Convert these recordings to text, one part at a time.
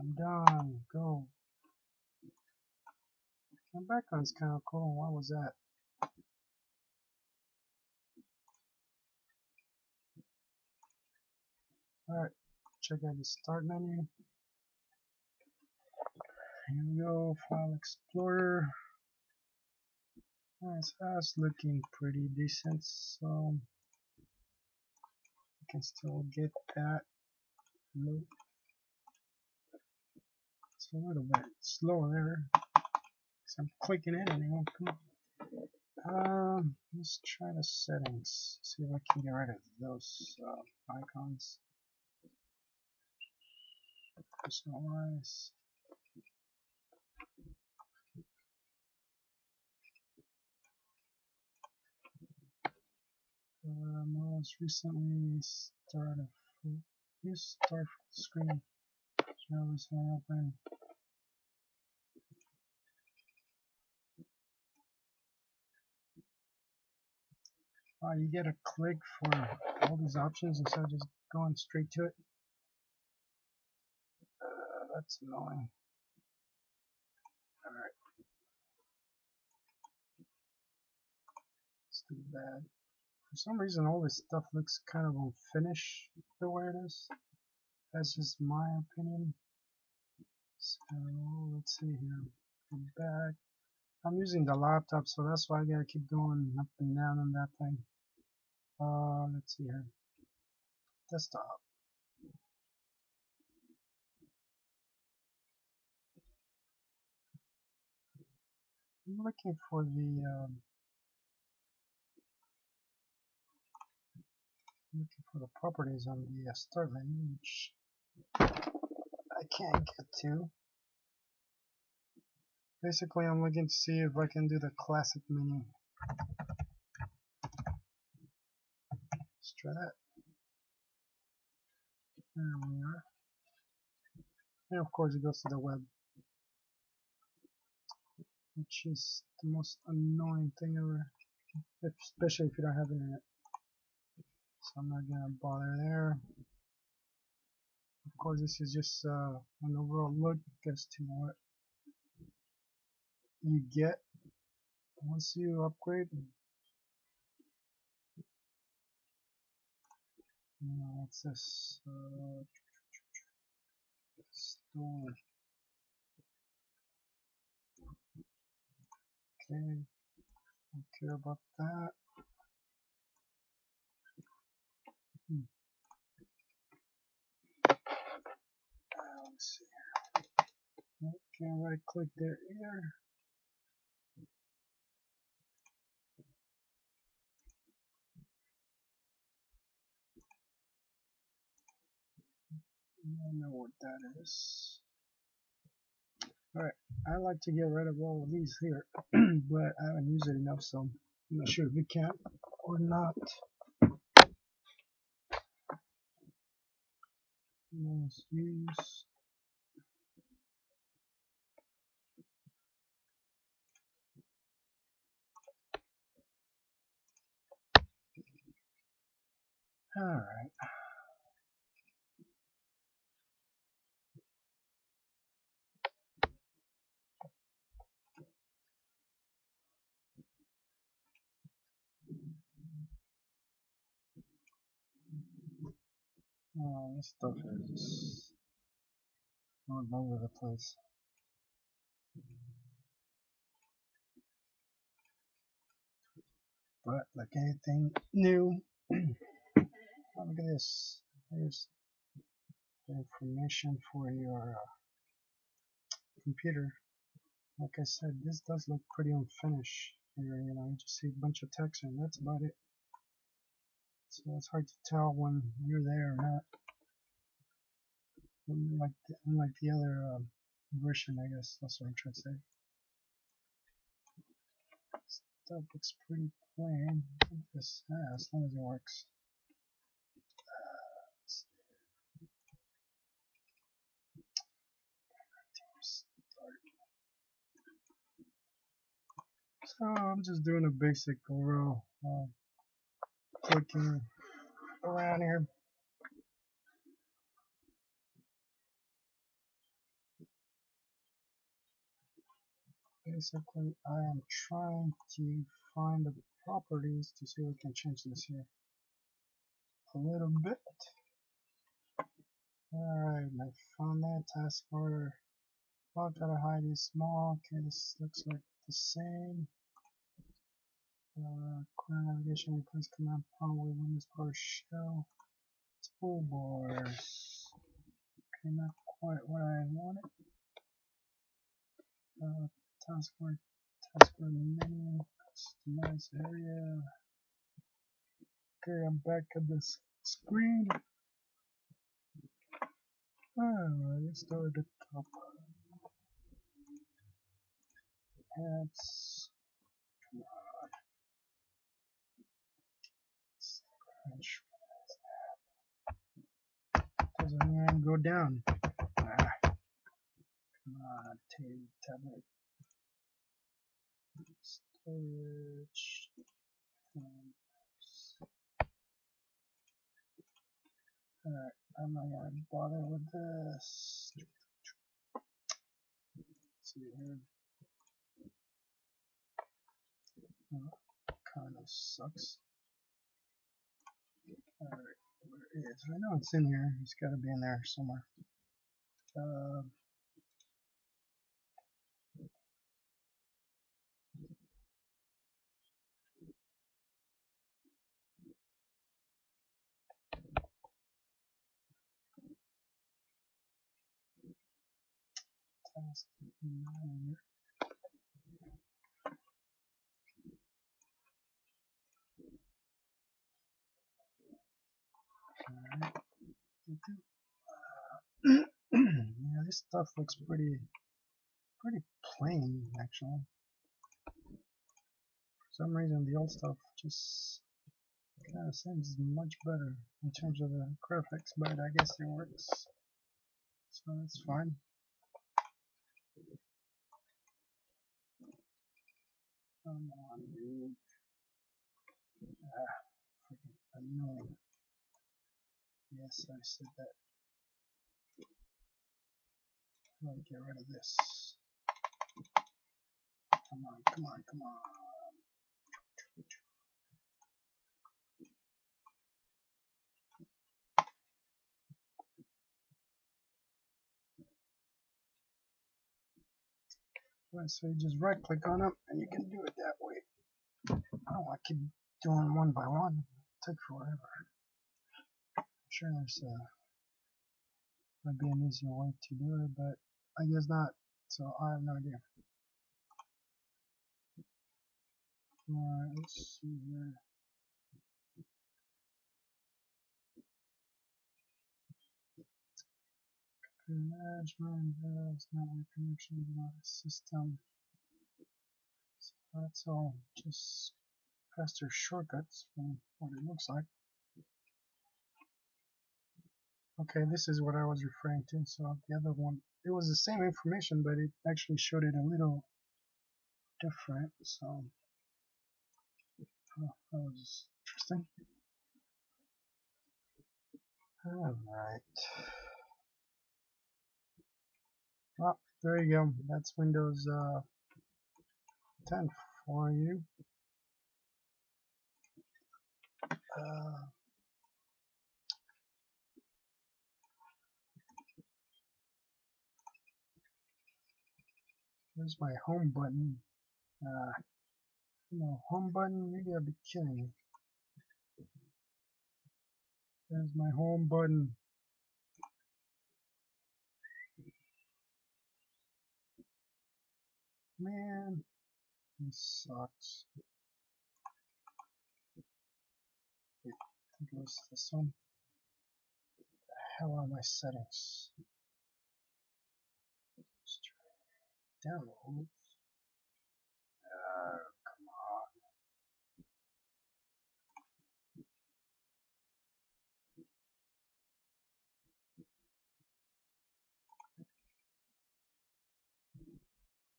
I'm done. Go. My background's kind of cool. What was that? Alright, check out the start menu. Here we go, File Explorer. Nice, that's looking pretty decent, so you can still get that. Look, it's a little bit slow there. So I'm clicking it and it won't come up. Let's try the settings. See if I can get rid of those icons. Personalize. Most recently started use start screen. Now recently open. You get a click for all these options instead of just going straight to it. That's annoying. Alright, it's too bad. For some reason, all this stuff looks kind of unfinished the way it is. That's just my opinion. So let's see here. Go back. I'm using the laptop, so that's why I gotta keep going up and down on that thing. Let's see here. Desktop. I'm looking for the properties on the start menu, which I can't get to. Basically, I'm looking to see if I can do the classic menu. Let's try that. There we are. And of course, it goes to the web, which is the most annoying thing ever, especially if you don't have internet. So I'm not gonna bother there. Of course, this is just an overall look as to what you get once you upgrade. What's this? Store. Okay, don't care about that. Let's see here. Can't right click there either. I don't know what that is. Alright, I like to get rid of all of these here, but I haven't used it enough, so I'm not sure if we can or not. Let's use. Alright. Oh, this stuff is all over the place. But like anything new, oh, look at this. Here's the information for your computer. Like I said, this does look pretty unfinished here. You just see a bunch of text and that's about it. So it's hard to tell when you're there or not. Unlike the other version, I guess that's what I'm trying to say. Stuff looks pretty plain. As long as it works. So I'm just doing a basic overall clicking around here. basically I am trying to find the properties to see if we can change this here a little bit. Alright, I found that task order. Log data height is small. Okay, this looks like the same. Clear navigation, replace command prompt with Windows PowerShell. Toolbars. Okay, not quite what I wanted. Taskbar, taskbar menu, customize area. Okay, I'm back at this screen. Let's start at the top. Apps. Come on. Doesn't want to go down. Come on, tablet. Storage. Alright, I'm not gonna bother with this. Let's see here. Oh, kind of sucks. Alright, where is it? I know it's in here. It's gotta be in there somewhere. Task manager. Alright. Yeah, this stuff looks pretty plain actually. For some reason the old stuff just kind of seems much better in terms of the graphics, but I guess it works, so that's fine. Come on, dude. Freaking annoying. Yes, I said that. Let me get rid of this. Come on, come on, come on. Right, so you just right click on them and you can do it that way. I don't want to keep doing one by one. It took forever. I'm sure there's might be an easier way to do it, but I guess not. So I have no idea. Alright, let's see here. Management, network connections, not a system. So that's all just faster shortcuts from what it looks like. Okay, this is what I was referring to. So the other one, it was the same information, but it actually showed it a little different. So that was interesting. Alright. Well, there you go. That's Windows 10 for you. Where's my home button? No, home button? You gotta be kidding me. There's my home button. Man, this sucks. Wait, I think it was this one. The hell are my settings? Downloads. Come on.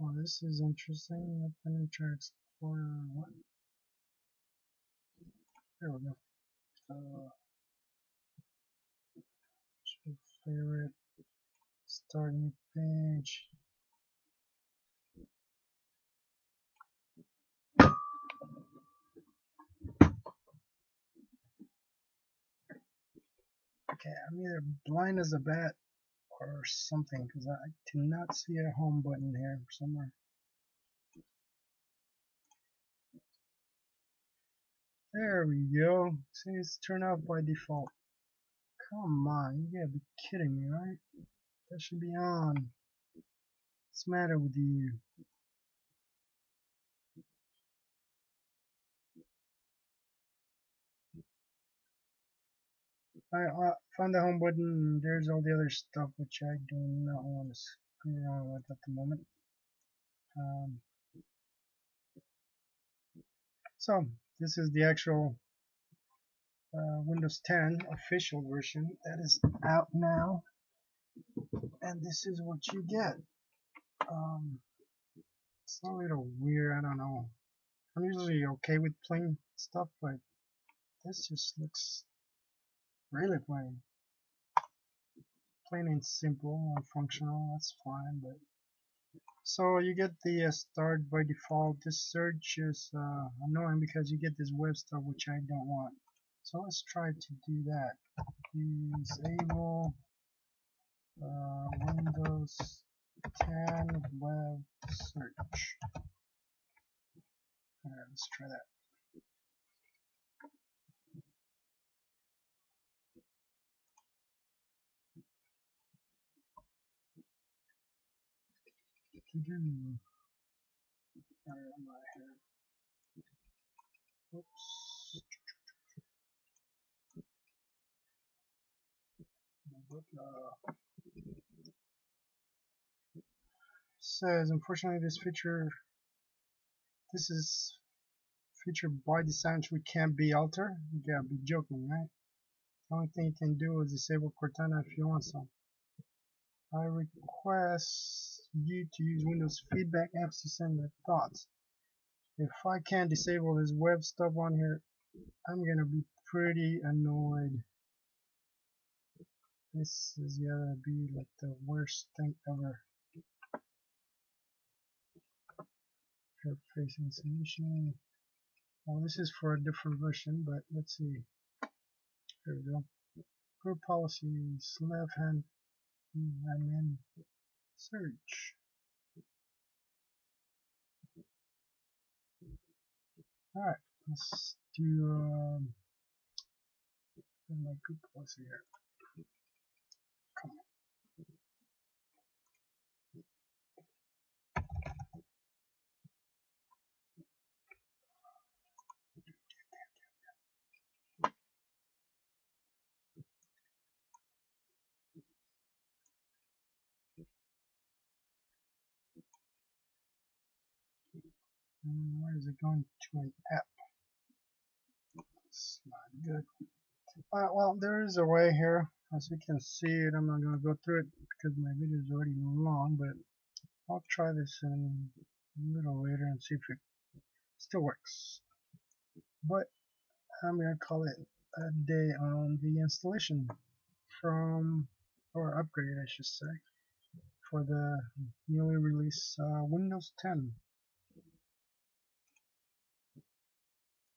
Well, this is interesting. Open Internet Explorer. What? There we go. Favorite. Start new page. Okay, I'm either blind as a bat or something, because I do not see a home button here somewhere. There we go. See, it's turned off by default. Come on, you gotta be kidding me, right? That should be on. What's the matter with you? I found the home button. There's all the other stuff which I do not want to screw around with at the moment. Um, so this is the actual Windows 10 official version that is out now, and this is what you get. It's a little weird. I don't know. I'm usually okay with plain stuff, but this just looks really plain and simple and functional. That's fine, but so you get the start by default. This search is annoying because you get this web stuff which I don't want. So let's try to do that. Disable Windows 10 web search. Alright, let's try that. Alright, I'm out of here. Oops. Says unfortunately this is feature by design which can't be altered. You gotta be joking, right? The only thing you can do is disable Cortana if you want some. I request you to use Windows feedback apps to send your thoughts. If I can't disable this web stuff on here, I'm gonna be pretty annoyed. This is gonna be like the worst thing ever. Facing solution. Well, this is for a different version, but let's see. Here we go. Group policies, left hand, admin, search. Alright, let's do my group policy here. Come on. Where is it going to an app? It's not good. Well, there is a way here. As you can see it, I'm not going to go through it because my video is already long, but I'll try this in a little later and see if it still works. But I'm going to call it a day on the installation or upgrade I should say, for the newly released Windows 10.